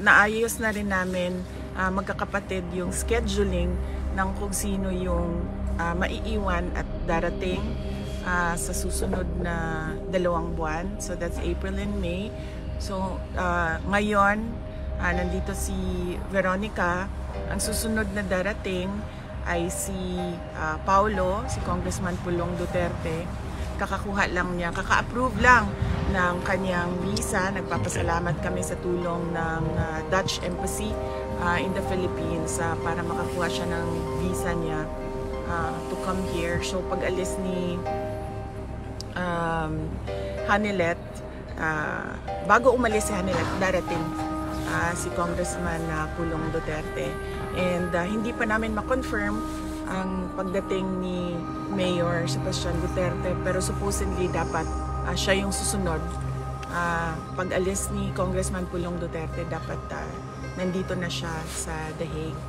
naayos na rin namin magkakapatid yung scheduling ng kung sino yung maiiwan at darating sa susunod na 2 buwan. So that's April and May. So ngayon, nandito si Veronica. Ang susunod na darating ay si Paulo, si Congressman Pulong Duterte. Kakakuha lang niya, kaka-approve lang ng kanyang visa. Nagpapasalamat kami sa tulong ng Dutch Embassy in the Philippines para makakuha siya ng visa niya to come here. So pag alis ni Hanilet, bago umalis si Hanilet, darating si Congressman Pulong Duterte. And hindi pa namin ma-confirm ang pagdating ni Mayor Sebastian Duterte, pero supposedly dapat siya yung susunod. Pag alis ni Congressman Pulong Duterte, dapat nandito na siya sa The Hague.